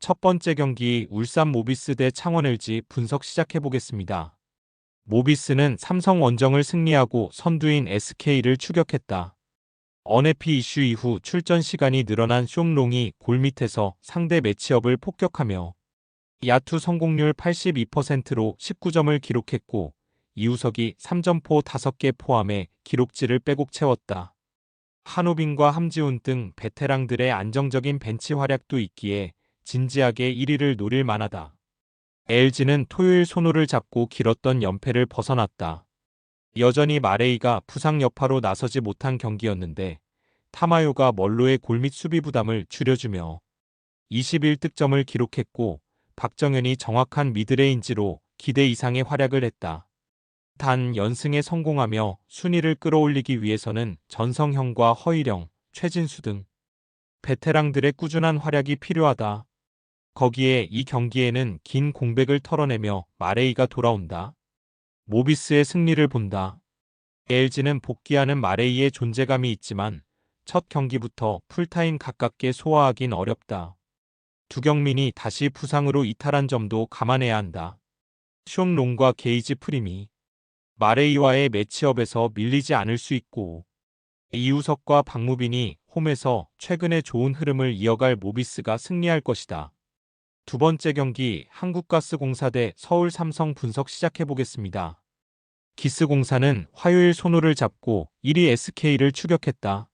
첫 번째 경기 울산 모비스 대 창원 LG 분석 시작해 보겠습니다. 모비스는 삼성 원정을 승리하고 선두인 SK를 추격했다. 언해피 이슈 이후 출전 시간이 늘어난 쇼롱이 골밑에서 상대 매치업을 폭격하며 야투 성공률 82%로 19점을 기록했고 이우석이 3점포 5개 포함해 기록지를 빼곡 채웠다. 한우빈과 함지훈 등 베테랑들의 안정적인 벤치 활약도 있기에 진지하게 1위를 노릴 만하다. LG는 토요일 손호를 잡고 길었던 연패를 벗어났다. 여전히 마레이가 부상 여파로 나서지 못한 경기였는데 타마요가 멀로의 골밑 수비 부담을 줄여주며 21득점을 기록했고 박정현이 정확한 미드레인지로 기대 이상의 활약을 했다. 단 연승에 성공하며 순위를 끌어올리기 위해서는 전성형과 허일영, 최진수 등 베테랑들의 꾸준한 활약이 필요하다. 거기에 이 경기에는 긴 공백을 털어내며 마레이가 돌아온다. 모비스의 승리를 본다. LG는 복귀하는 마레이의 존재감이 있지만 첫 경기부터 풀타임 가깝게 소화하긴 어렵다. 두경민이 다시 부상으로 이탈한 점도 감안해야 한다. 쇼롱과 게이지 프림이 마레이와의 매치업에서 밀리지 않을 수 있고 이우석과 박무빈이 홈에서 최근의 좋은 흐름을 이어갈 모비스가 승리할 것이다. 두 번째 경기 한국가스공사 대 서울삼성 분석 시작해보겠습니다. 기스공사는 화요일 손호를 잡고 1위 SK를 추격했다.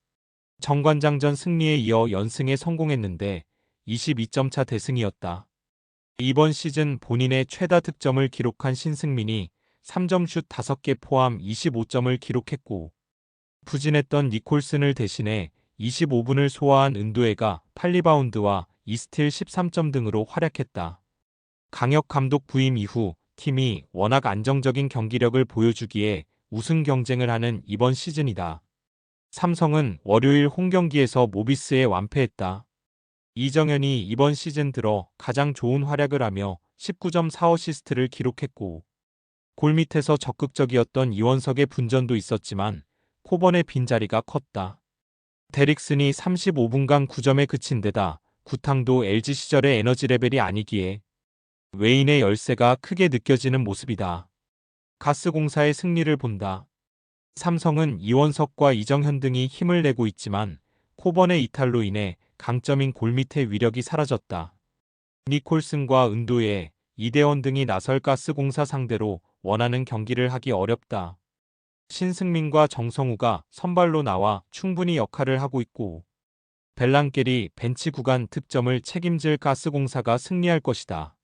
정관장전 승리에 이어 연승에 성공했는데 22점 차 대승이었다. 이번 시즌 본인의 최다 득점을 기록한 신승민이 3점 슛 5개 포함 25점을 기록했고 부진했던 니콜슨을 대신해 25분을 소화한 은도혜가 8리바운드와 2스틸 13점 등으로 활약했다. 강혁 감독 부임 이후 팀이 워낙 안정적인 경기력을 보여주기에 우승 경쟁을 하는 이번 시즌이다. 삼성은 월요일 홈경기에서 모비스에 완패했다. 이정현이 이번 시즌 들어 가장 좋은 활약을 하며 19점 4어시스트를 기록했고 골밑에서 적극적이었던 이원석의 분전도 있었지만 코번의 빈자리가 컸다. 데릭슨이 35분간 9점에 그친 데다 구탕도 LG 시절의 에너지 레벨이 아니기에 외인의 열세가 크게 느껴지는 모습이다. 가스공사의 승리를 본다. 삼성은 이원석과 이정현 등이 힘을 내고 있지만 코번의 이탈로 인해 강점인 골밑의 위력이 사라졌다. 니콜슨과 은도혜, 이대원 등이 나설 가스공사 상대로 원하는 경기를 하기 어렵다. 신승민과 정성우가 선발로 나와 충분히 역할을 하고 있고 벨랑겔이 벤치 구간 득점을 책임질 가스공사가 승리할 것이다.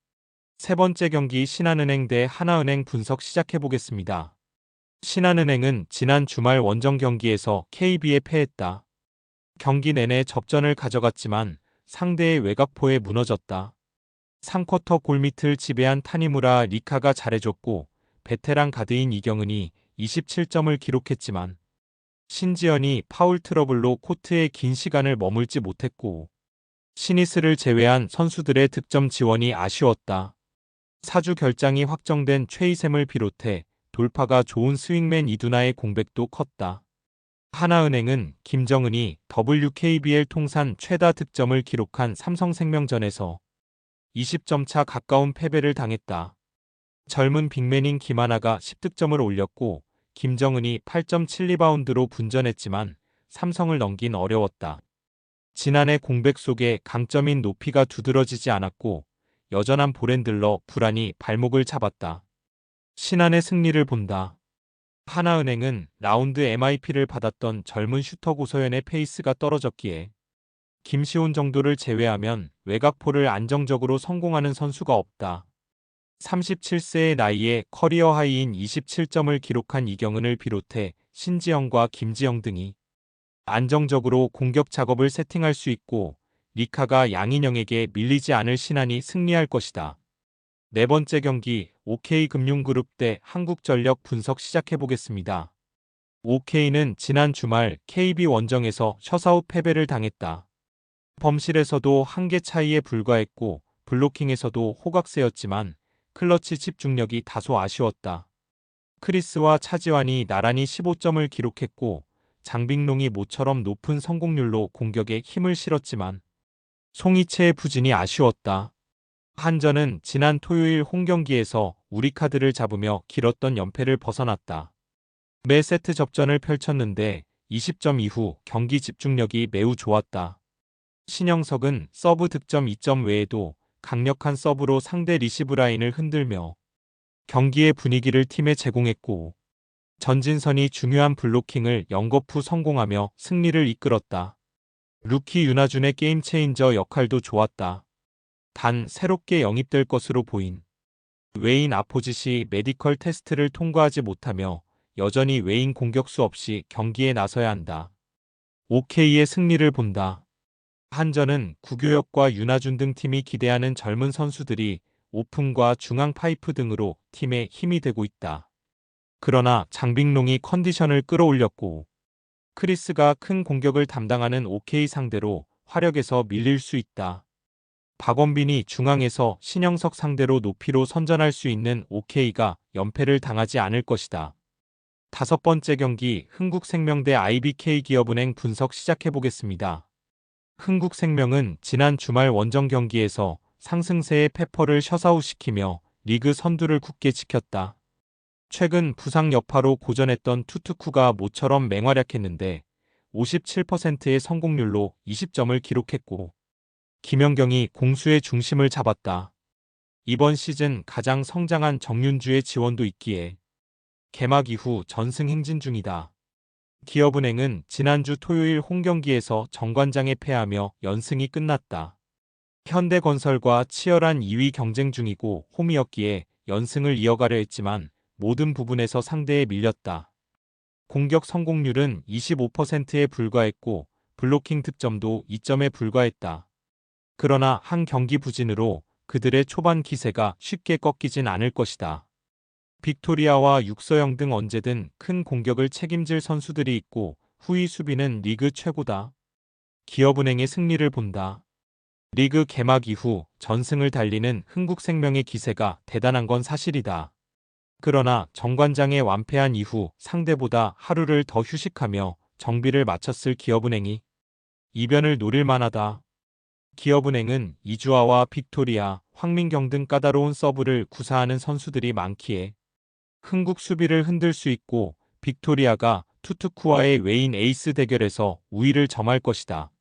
세 번째 경기 신한은행 대 하나은행 분석 시작해보겠습니다. 신한은행은 지난 주말 원정 경기에서 KB에 패했다. 경기 내내 접전을 가져갔지만 상대의 외곽포에 무너졌다. 3쿼터 골밑을 지배한 타니무라 리카가 잘해줬고 베테랑 가드인 이경은이 27점을 기록했지만 신지연이 파울 트러블로 코트에 긴 시간을 머물지 못했고 시니스를 제외한 선수들의 득점 지원이 아쉬웠다. 사주 결장이 확정된 최희샘을 비롯해 돌파가 좋은 스윙맨 이두나의 공백도 컸다. 하나은행은 김정은이 WKBL 통산 최다 득점을 기록한 삼성생명전에서 20점 차 가까운 패배를 당했다. 젊은 빅맨인 김하나가 10득점을 올렸고 김정은이 8.7리바운드로 분전했지만 삼성을 넘긴 어려웠다. 지난해 공백 속에 강점인 높이가 두드러지지 않았고 여전한 볼핸들러 불안이 발목을 잡았다. 신한의 승리를 본다. 하나은행은 라운드 MIP를 받았던 젊은 슈터 고서연의 페이스가 떨어졌기에 김시훈 정도를 제외하면 외곽포를 안정적으로 성공하는 선수가 없다. 37세의 나이에 커리어 하이인 27점을 기록한 이경은을 비롯해 신지영과 김지영 등이 안정적으로 공격 작업을 세팅할 수 있고 리카가 양인영에게 밀리지 않을 신한이 승리할 것이다. 네 번째 경기 OK금융그룹 대 한국전력 분석 시작해보겠습니다. OK는 지난 주말 KB 원정에서 셔사웃 패배를 당했다. 범실에서도 한개 차이에 불과했고 블로킹에서도 호각세였지만 클러치 집중력이 다소 아쉬웠다. 크리스와 차지완이 나란히 15점을 기록했고 장빙롱이 모처럼 높은 성공률로 공격에 힘을 실었지만 송이채의 부진이 아쉬웠다. 한전은 지난 토요일 홈경기에서 우리카드를 잡으며 길었던 연패를 벗어났다. 매 세트 접전을 펼쳤는데 20점 이후 경기 집중력이 매우 좋았다. 신영석은 서브 득점 2점 외에도 강력한 서브로 상대 리시브 라인을 흔들며 경기의 분위기를 팀에 제공했고, 전진선이 중요한 블로킹을 연거푸 성공하며 승리를 이끌었다. 루키 윤하준의 게임 체인저 역할도 좋았다. 단 새롭게 영입될 것으로 보인 웨인 아포짓이 메디컬 테스트를 통과하지 못하며 여전히 웨인 공격수 없이 경기에 나서야 한다. OK의 승리를 본다. 한전은 구교역과 윤하준 등 팀이 기대하는 젊은 선수들이 오픈과 중앙 파이프 등으로 팀에 힘이 되고 있다. 그러나 장빙롱이 컨디션을 끌어올렸고, 크리스가 큰 공격을 담당하는 OK 상대로 화력에서 밀릴 수 있다. 박원빈이 중앙에서 신영석 상대로 높이로 선전할 수 있는 OK가 연패를 당하지 않을 것이다. 다섯 번째 경기 흥국생명 대 IBK기업은행 분석 시작해보겠습니다. 흥국생명은 지난 주말 원정 경기에서 상승세의 페퍼를 셧아웃시키며 리그 선두를 굳게 지켰다. 최근 부상 여파로 고전했던 투투쿠가 모처럼 맹활약했는데 57%의 성공률로 20점을 기록했고, 김연경이 공수의 중심을 잡았다. 이번 시즌 가장 성장한 정윤주의 지원도 있기에 개막 이후 전승 행진 중이다. 기업은행은 지난주 토요일 홈경기에서 정관장에 패하며 연승이 끝났다. 현대건설과 치열한 2위 경쟁 중이고 홈이었기에 연승을 이어가려 했지만 모든 부분에서 상대에 밀렸다. 공격 성공률은 25%에 불과했고 블로킹 득점도 2점에 불과했다. 그러나 한 경기 부진으로 그들의 초반 기세가 쉽게 꺾이진 않을 것이다. 빅토리아와 육서영 등 언제든 큰 공격을 책임질 선수들이 있고 후위 수비는 리그 최고다. 기업은행의 승리를 본다. 리그 개막 이후 전승을 달리는 흥국생명의 기세가 대단한 건 사실이다. 그러나 정관장의 완패한 이후 상대보다 하루를 더 휴식하며 정비를 마쳤을 기업은행이 이변을 노릴 만하다. 기업은행은 이주아와 빅토리아, 황민경 등 까다로운 서브를 구사하는 선수들이 많기에 흥국 수비를 흔들 수 있고 빅토리아가 투투쿠와의 웨인 에이스 대결에서 우위를 점할 것이다.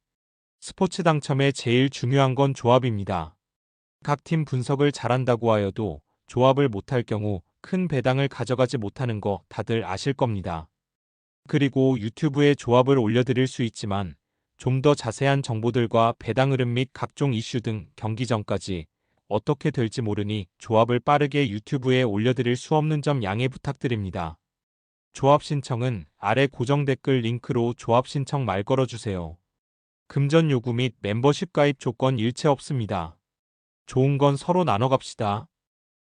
스포츠 당첨에 제일 중요한 건 조합입니다. 각 팀 분석을 잘한다고 하여도 조합을 못할 경우 큰 배당을 가져가지 못하는 거 다들 아실 겁니다. 그리고 유튜브에 조합을 올려드릴 수 있지만 좀 더 자세한 정보들과 배당 흐름 및 각종 이슈 등 경기 전까지 어떻게 될지 모르니 조합을 빠르게 유튜브에 올려드릴 수 없는 점 양해 부탁드립니다. 조합 신청은 아래 고정 댓글 링크로 조합 신청 말 걸어주세요. 금전 요구 및 멤버십 가입 조건 일체 없습니다. 좋은 건 서로 나눠 갑시다.